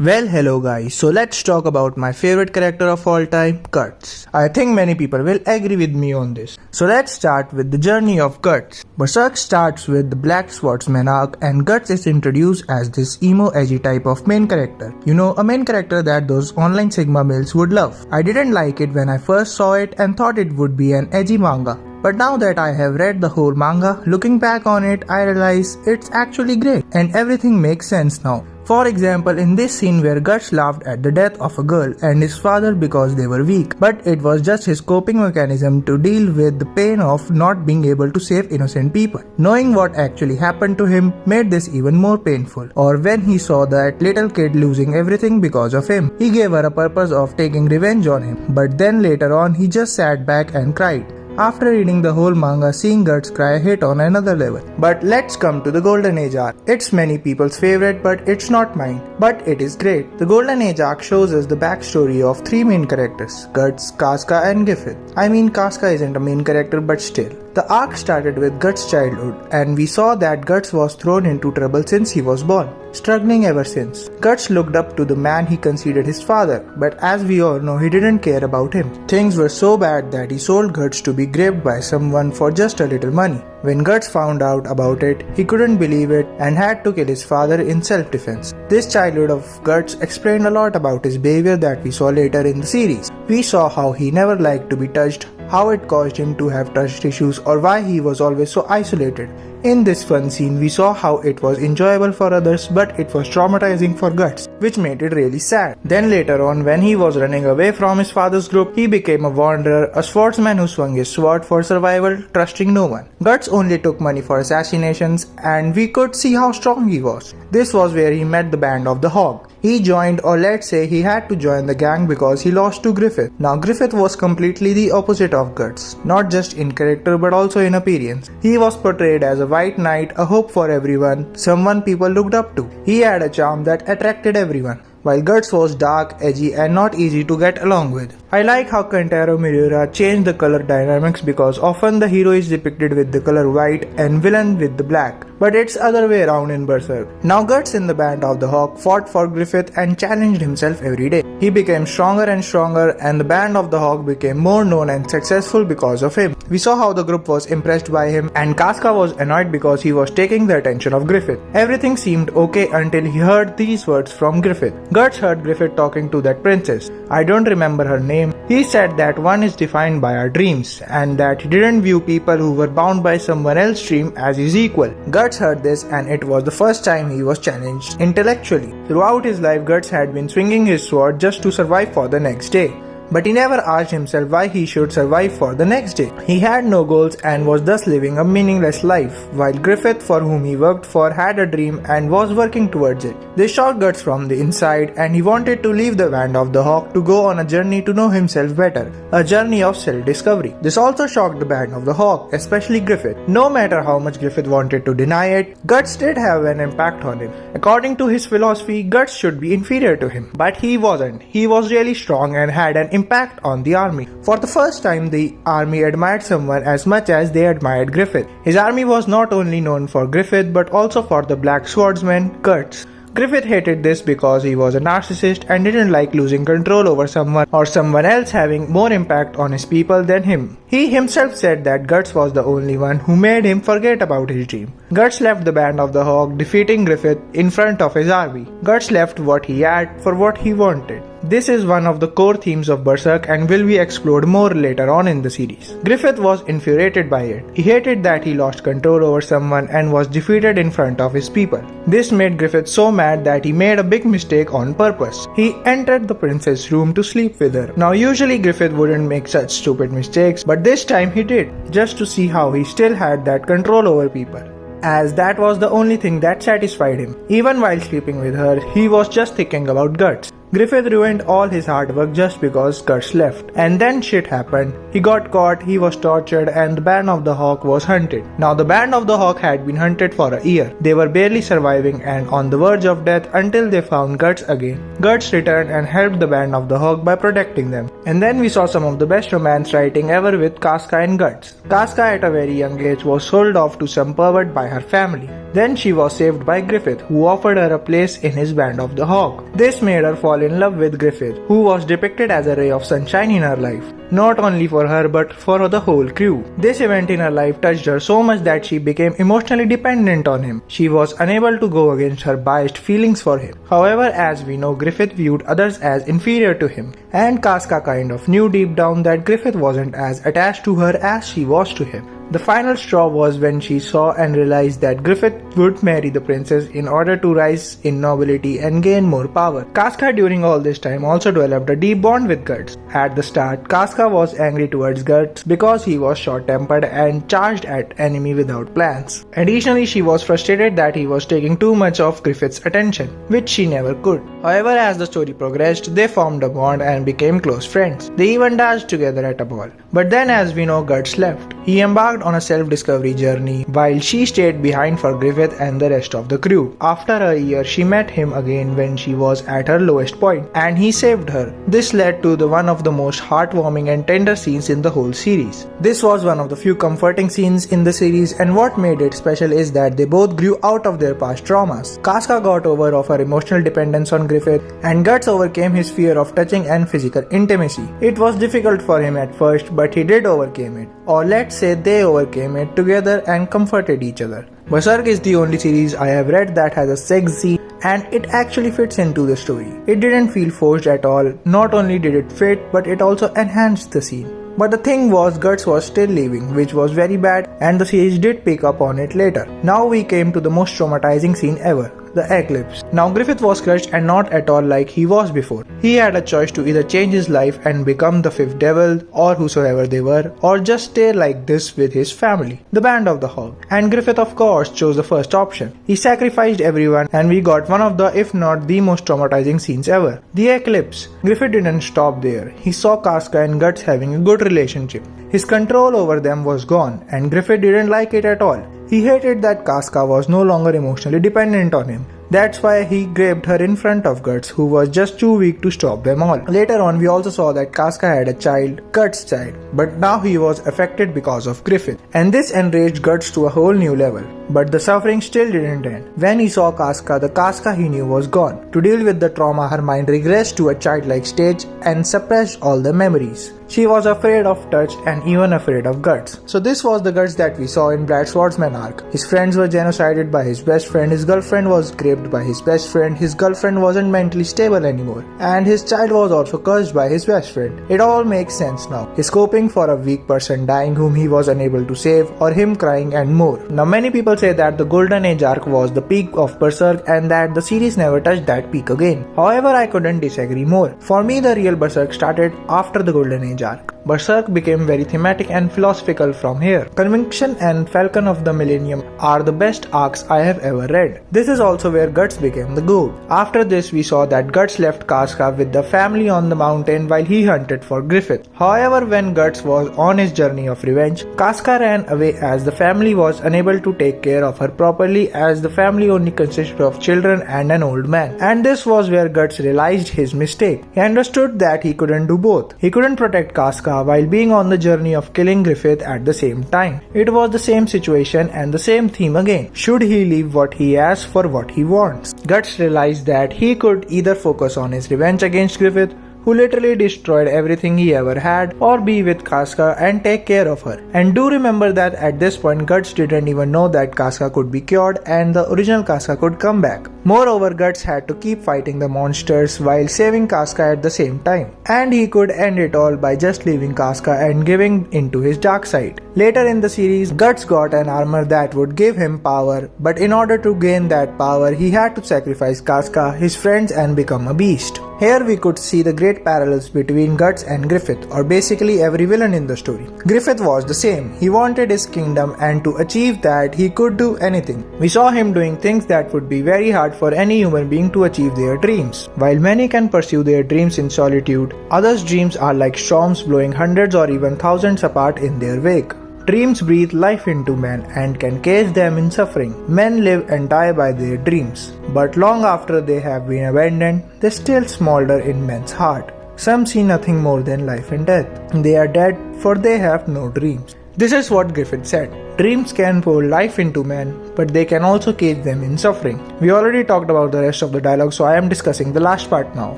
Well, hello guys, so let's talk about my favorite character of all time, Guts. I think many people will agree with me on this. So let's start with the journey of Guts. Berserk starts with the Black Swordsman arc and Guts is introduced as this emo edgy type of main character. You know, a main character that those online Sigma males would love. I didn't like it when I first saw it and thought it would be an edgy manga. But now that I have read the whole manga, looking back on it, I realize it's actually great and everything makes sense now. For example, in this scene where Guts laughed at the death of a girl and his father because they were weak, but it was just his coping mechanism to deal with the pain of not being able to save innocent people. Knowing what actually happened to him made this even more painful. Or when he saw that little kid losing everything because of him, he gave her a purpose of taking revenge on him, but then later on he just sat back and cried. After reading the whole manga, seeing Guts cry hit on another level. But let's come to the Golden Age arc. It's many people's favorite, but it's not mine. But it is great. The Golden Age arc shows us the backstory of three main characters, Guts, Casca and Griffith. I mean, Casca isn't a main character, but still. The arc started with Guts' childhood, and we saw that Guts was thrown into trouble since he was born, struggling ever since. Guts looked up to the man he considered his father, but as we all know, he didn't care about him. Things were so bad that he sold Guts to be grabbed by someone for just a little money. When Guts found out about it, he couldn't believe it and had to kill his father in self-defense. This childhood of Guts explained a lot about his behavior that we saw later in the series. We saw how he never liked to be touched, how it caused him to have trust issues, or why he was always so isolated. In this fun scene, we saw how it was enjoyable for others, but it was traumatizing for Guts, which made it really sad. Then later on, when he was running away from his father's group, he became a wanderer, a swordsman who swung his sword for survival, trusting no one. Guts only took money for assassinations, and we could see how strong he was. This was where he met the band of the Hog. He joined, or let's say he had to join the gang because he lost to Griffith. Now Griffith was completely the opposite of Guts, not just in character but also in appearance. He was portrayed as a white knight, a hope for everyone, someone people looked up to. He had a charm that attracted everyone, while Guts was dark, edgy and not easy to get along with. I like how Kentaro Miura changed the color dynamics because often the hero is depicted with the color white and villain with the black, but it's other way around in Berserk. Now Guts in the band of the Hawk fought for Griffith and challenged himself every day. He became stronger and stronger and the band of the Hawk became more known and successful because of him. We saw how the group was impressed by him and Casca was annoyed because he was taking the attention of Griffith. Everything seemed okay until he heard these words from Griffith. Guts heard Griffith talking to that princess. I don't remember her name. He said that one is defined by our dreams and that he didn't view people who were bound by someone else's dream as his equal. Guts heard this and it was the first time he was challenged intellectually. Throughout his life, Guts had been swinging his sword just to survive for the next day. But he never asked himself why he should survive for the next day. He had no goals and was thus living a meaningless life, while Griffith, for whom he worked for, had a dream and was working towards it. This shocked Guts from the inside and he wanted to leave the band of the Hawk to go on a journey to know himself better, a journey of self-discovery. This also shocked the band of the Hawk, especially Griffith. No matter how much Griffith wanted to deny it, Guts did have an impact on him. According to his philosophy, Guts should be inferior to him, but he wasn't. He was really strong and had an impact on the army. For the first time, the army admired someone as much as they admired Griffith. His army was not only known for Griffith but also for the Black Swordsman, Guts. Griffith hated this because he was a narcissist and didn't like losing control over someone or someone else having more impact on his people than him. He himself said that Guts was the only one who made him forget about his dream. Guts left the band of the Hawk, defeating Griffith in front of his army. Guts left what he had for what he wanted. This is one of the core themes of Berserk and will be explored more later on in the series. Griffith was infuriated by it. He hated that he lost control over someone and was defeated in front of his people. This made Griffith so mad that he made a big mistake on purpose. He entered the princess' room to sleep with her. Now usually Griffith wouldn't make such stupid mistakes, but this time he did, just to see how he still had that control over people, as that was the only thing that satisfied him. Even while sleeping with her, he was just thinking about Guts. Griffith ruined all his hard work just because Guts left. And then shit happened. He got caught, he was tortured, and the band of the Hawk was hunted. Now the band of the Hawk had been hunted for a year. They were barely surviving and on the verge of death until they found Guts again. Guts returned and helped the band of the Hawk by protecting them. And then we saw some of the best romance writing ever with Casca and Guts. Casca at a very young age was sold off to some pervert by her family. Then she was saved by Griffith, who offered her a place in his band of the Hawk. This made her fall in love with Griffith, who was depicted as a ray of sunshine in her life, not only for her but for the whole crew. This event in her life touched her so much that she became emotionally dependent on him. She was unable to go against her biased feelings for him. However, as we know, Griffith viewed others as inferior to him, and Casca kind of knew deep down that Griffith wasn't as attached to her as she was to him. The final straw was when she saw and realized that Griffith would marry the princess in order to rise in nobility and gain more power. Casca during all this time also developed a deep bond with Guts. At the start, Casca was angry towards Guts because he was short-tempered and charged at enemy without plans. Additionally, she was frustrated that he was taking too much of Griffith's attention, which she never could. However, as the story progressed, they formed a bond and became close friends. They even danced together at a ball. But then, as we know, Guts left. He embarked on a self-discovery journey while she stayed behind for Griffith and the rest of the crew. After a year, she met him again when she was at her lowest point, and he saved her. This led to one of the most heartwarming and tender scenes in the whole series. This was one of the few comforting scenes in the series, and what made it special is that they both grew out of their past traumas. Casca got over of her emotional dependence on Griffith, and Guts overcame his fear of touching and physical intimacy. It was difficult for him at first, but he did overcome it. Or let's say they overcame it together and comforted each other. Berserk is the only series I have read that has a sex scene, and it actually fits into the story. It didn't feel forced at all. Not only did it fit, but it also enhanced the scene. But the thing was, Guts was still leaving, which was very bad, and the series did pick up on it later. Now we came to the most traumatizing scene ever, the Eclipse. Now Griffith was crushed and not at all like he was before. He had a choice to either change his life and become the fifth devil or whosoever they were, or just stay like this with his family, the Band of the Hawk. And Griffith of course chose the first option. He sacrificed everyone, and we got one of the, if not the most traumatizing scenes ever, the Eclipse. Griffith didn't stop there. He saw Casca and Guts having a good relationship. His control over them was gone, and Griffith didn't like it at all. He hated that Casca was no longer emotionally dependent on him. That's why he grabbed her in front of Guts, who was just too weak to stop them all. Later on, we also saw that Casca had a child, Guts' child, but now he was affected because of Griffith, and this enraged Guts to a whole new level. But the suffering still didn't end. When he saw Casca, the Casca he knew was gone. To deal with the trauma, her mind regressed to a childlike stage and suppressed all the memories. She was afraid of touch and even afraid of Guts. So this was the Guts that we saw in Black Swordsman arc. His friends were genocided by his best friend, his girlfriend was raped by his best friend, his girlfriend wasn't mentally stable anymore, and his child was also cursed by his best friend. It all makes sense now. His coping for a weak person dying whom he was unable to save, or him crying and more. Now many people say that the Golden Age arc was the peak of Berserk and that the series never touched that peak again. However, I couldn't disagree more. For me, the real Berserk started after the Golden Age arc. Berserk became very thematic and philosophical from here. Conviction and Falcon of the Millennium are the best arcs I have ever read. This is also where Guts became the GOAT. After this, we saw that Guts left Casca with the family on the mountain while he hunted for Griffith. However, when Guts was on his journey of revenge, Casca ran away as the family was unable to take care of her properly, as the family only consisted of children and an old man. And this was where Guts realized his mistake. He understood that he couldn't do both. He couldn't protect Casca while being on the journey of killing Griffith at the same time. It was the same situation and the same theme again. Should he leave what he has for what he wants? Guts realized that he could either focus on his revenge against Griffith, who literally destroyed everything he ever had, or be with Casca and take care of her. And do remember that at this point Guts didn't even know that Casca could be cured and the original Casca could come back. Moreover, Guts had to keep fighting the monsters while saving Casca at the same time. And he could end it all by just leaving Casca and giving into his dark side. Later in the series, Guts got an armor that would give him power, but in order to gain that power, he had to sacrifice Casca, his friends, and become a beast. Here we could see the great parallels between Guts and Griffith, or basically every villain in the story. Griffith was the same. He wanted his kingdom, and to achieve that, he could do anything. We saw him doing things that would be very hard for any human being to achieve their dreams. While many can pursue their dreams in solitude, others' dreams are like storms blowing hundreds or even thousands apart in their wake. Dreams breathe life into men and can cage them in suffering. Men live and die by their dreams, but long after they have been abandoned, they still smolder in men's heart. Some see nothing more than life and death. They are dead for they have no dreams. This is what Griffith said. Dreams can pour life into men, but they can also cage them in suffering. We already talked about the rest of the dialogue, so I am discussing the last part now.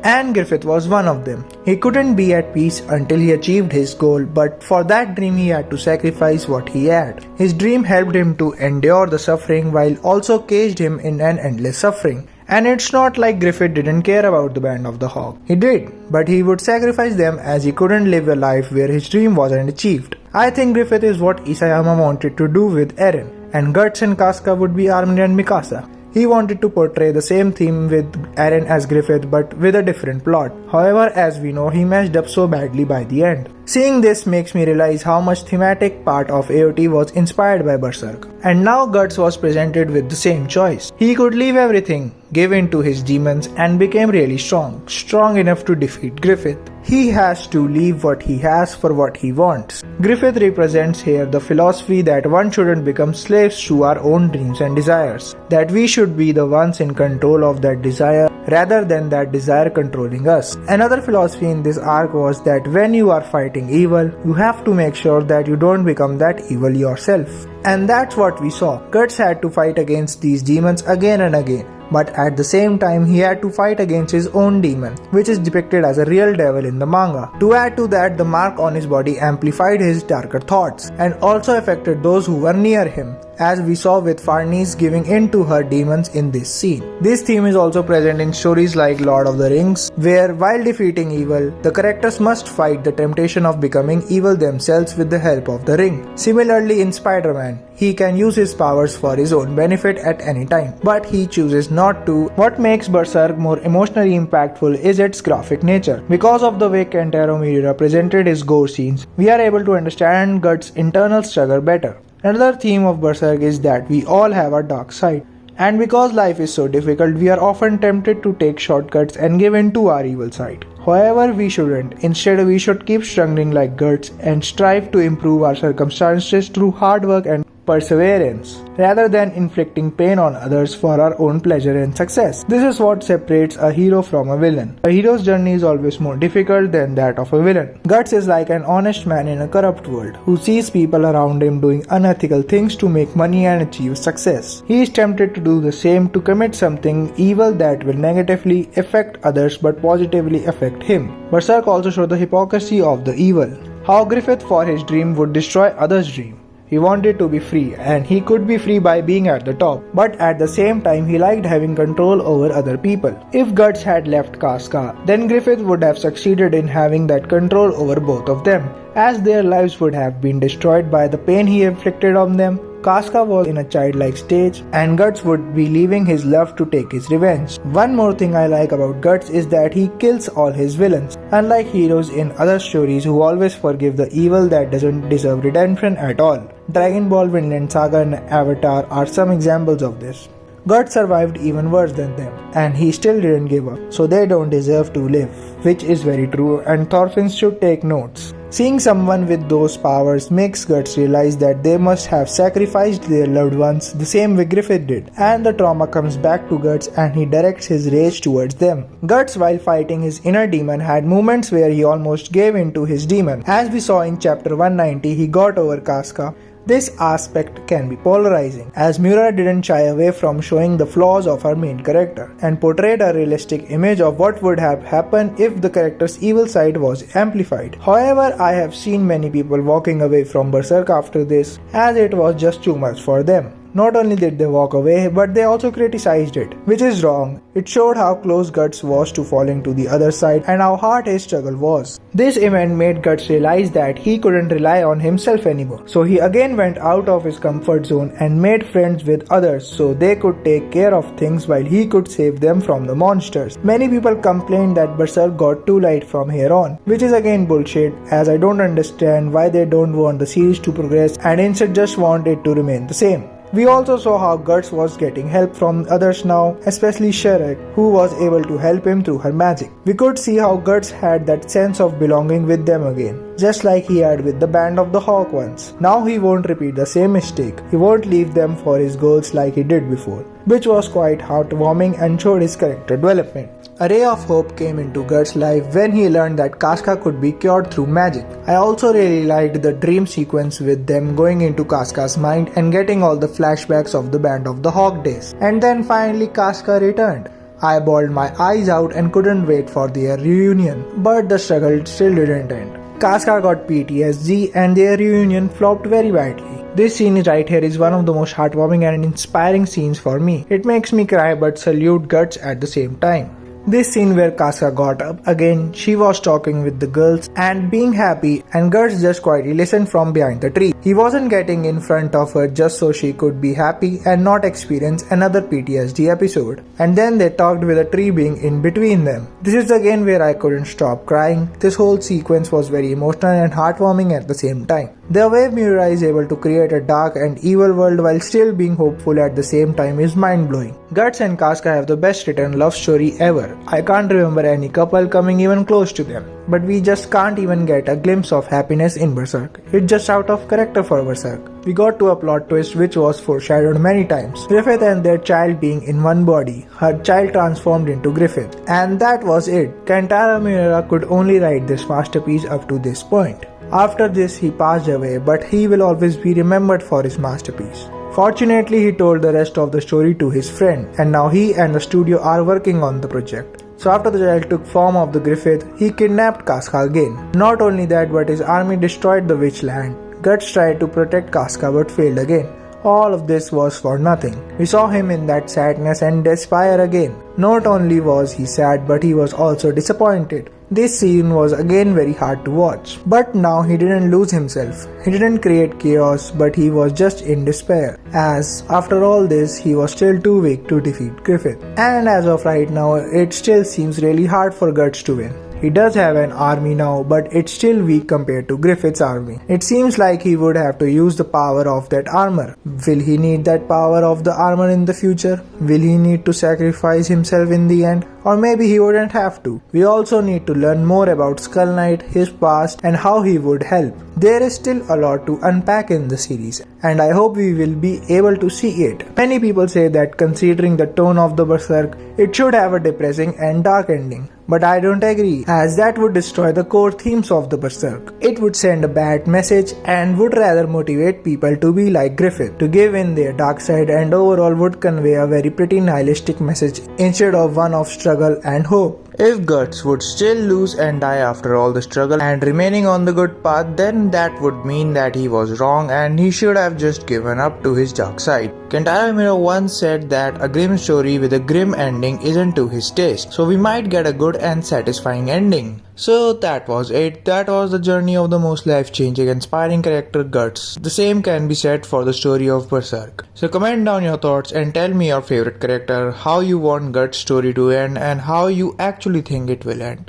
And Griffith was one of them. He couldn't be at peace until he achieved his goal, but for that dream he had to sacrifice what he had. His dream helped him to endure the suffering while also caged him in an endless suffering. And it's not like Griffith didn't care about the Band of the Hawk. He did, but he would sacrifice them as he couldn't live a life where his dream wasn't achieved. I think Griffith is what Isayama wanted to do with Eren, and Guts and Casca would be Armin and Mikasa. He wanted to portray the same theme with Eren as Griffith but with a different plot. However, as we know, he messed up so badly by the end. Seeing this makes me realize how much thematic part of AOT was inspired by Berserk. And now Guts was presented with the same choice. He could leave everything, give in to his demons and became really strong enough to defeat Griffith. He has to leave what he has for what he wants. Griffith represents here the philosophy that one shouldn't become slaves to our own dreams and desires, that we should be the ones in control of that desire rather than that desire controlling us. Another philosophy in this arc was that when you are fighting evil, you have to make sure that you don't become that evil yourself. And that's what we saw. Guts had to fight against these demons again and again. But at the same time, he had to fight against his own demon, which is depicted as a real devil in the manga. To add to that, the mark on his body amplified his darker thoughts and also affected those who were near him, as we saw with Farnese giving in to her demons in this scene. This theme is also present in stories like Lord of the Rings, where while defeating evil, the characters must fight the temptation of becoming evil themselves with the help of the ring. Similarly, in Spider-Man, he can use his powers for his own benefit at any time, but he chooses not to. What makes Berserk more emotionally impactful is its graphic nature. Because of the way Kentaro Miura presented his gore scenes, we are able to understand Guts' internal struggle better. Another theme of Berserk is that we all have a dark side. And because life is so difficult, we are often tempted to take shortcuts and give in to our evil side. However, we shouldn't. Instead, we should keep struggling like Guts and strive to improve our circumstances through hard work and perseverance, rather than inflicting pain on others for our own pleasure and success. This is what separates a hero from a villain. A hero's journey is always more difficult than that of a villain. Guts is like an honest man in a corrupt world, who sees people around him doing unethical things to make money and achieve success. He is tempted to do the same, to commit something evil that will negatively affect others but positively affect him. Berserk also showed the hypocrisy of the evil. How Griffith for his dream would destroy others' dream. He wanted to be free, and he could be free by being at the top, but at the same time he liked having control over other people. If Guts had left Casca, then Griffith would have succeeded in having that control over both of them, as their lives would have been destroyed by the pain he inflicted on them. Casca was in a childlike stage, and Guts would be leaving his love to take his revenge. One more thing I like about Guts is that he kills all his villains, unlike heroes in other stories who always forgive the evil that doesn't deserve redemption at all. Dragon Ball, Vinland Saga and Avatar are some examples of this. Guts survived even worse than them, and he still didn't give up, so they don't deserve to live, which is very true, and Thorfinn should take notes. Seeing someone with those powers makes Guts realize that they must have sacrificed their loved ones the same way Griffith did, and the trauma comes back to Guts and he directs his rage towards them. Guts, while fighting his inner demon, had moments where he almost gave in to his demon. As we saw in chapter 190, he got over Casca. This aspect can be polarizing, as Miura didn't shy away from showing the flaws of our main character, and portrayed a realistic image of what would have happened if the character's evil side was amplified. However, I have seen many people walking away from Berserk after this, as it was just too much for them. Not only did they walk away, but they also criticized it, which is wrong. It showed how close Guts was to falling to the other side and how hard his struggle was. This event made Guts realize that he couldn't rely on himself anymore. So he again went out of his comfort zone and made friends with others so they could take care of things while he could save them from the monsters. Many people complained that Berserk got too light from here on, which is again bullshit, as I don't understand why they don't want the series to progress and instead just want it to remain the same. We also saw how Guts was getting help from others now, especially Shrek, who was able to help him through her magic. We could see how Guts had that sense of belonging with them again, just like he had with the Band of the Hawk once. Now he won't repeat the same mistake. He won't leave them for his goals like he did before, which was quite heartwarming and showed his character development. A ray of hope came into Guts' life when he learned that Casca could be cured through magic. I also really liked the dream sequence with them going into Casca's mind and getting all the flashbacks of the Band of the Hawk days. And then finally Casca returned. I bawled my eyes out and couldn't wait for their reunion, but the struggle still didn't end. Casca got PTSD and their reunion flopped very badly. This scene right here is one of the most heartwarming and inspiring scenes for me. It makes me cry but salute Guts at the same time. This scene where Casca got up again, she was talking with the girls and being happy, and Guts just quietly listened from behind the tree. He wasn't getting in front of her just so she could be happy and not experience another PTSD episode. And then they talked with a tree being in between them. This is again where I couldn't stop crying. This whole sequence was very emotional and heartwarming at the same time. The way Miura is able to create a dark and evil world while still being hopeful at the same time is mind-blowing. Guts and Casca have the best written love story ever. I can't remember any couple coming even close to them. But we just can't even get a glimpse of happiness in Berserk. It's just out of character for Berserk. We got to a plot twist which was foreshadowed many times. Griffith and their child being in one body. Her child transformed into Griffith. And that was it. Kentaro Miura could only write this masterpiece up to this point. After this he passed away, but he will always be remembered for his masterpiece. Fortunately, he told the rest of the story to his friend, and now he and the studio are working on the project. So after the child took form of the Griffith, he kidnapped Casca again. Not only that, but his army destroyed the witch land. Guts tried to protect Casca but failed again. All of this was for nothing. We saw him in that sadness and despair again. Not only was he sad, but he was also disappointed. This scene was again very hard to watch. But now he didn't lose himself. He didn't create chaos, but he was just in despair. As after all this, he was still too weak to defeat Griffith. And as of right now, it still seems really hard for Guts to win. He does have an army now, but it's still weak compared to Griffith's army. It seems like he would have to use the power of that armor. Will he need that power of the armor in the future? Will he need to sacrifice himself in the end? Or maybe he wouldn't have to. We also need to learn more about Skull Knight, his past, and how he would help. There is still a lot to unpack in the series, and I hope we will be able to see it. Many people say that considering the tone of the Berserk, it should have a depressing and dark ending. But I don't agree, as that would destroy the core themes of the Berserk. It would send a bad message and would rather motivate people to be like Griffith, to give in their dark side, and overall would convey a very pretty nihilistic message instead of one of struggle and hope. If Guts would still lose and die after all the struggle and remaining on the good path, then that would mean that he was wrong and he should have just given up to his dark side. Kentaro Miura once said that a grim story with a grim ending isn't to his taste, so we might get a good and satisfying ending. So that was it. That was the journey of the most life-changing, inspiring character Guts. The same can be said for the story of Berserk. So comment down your thoughts and tell me your favorite character, how you want Guts' story to end, and how you actually think it will end.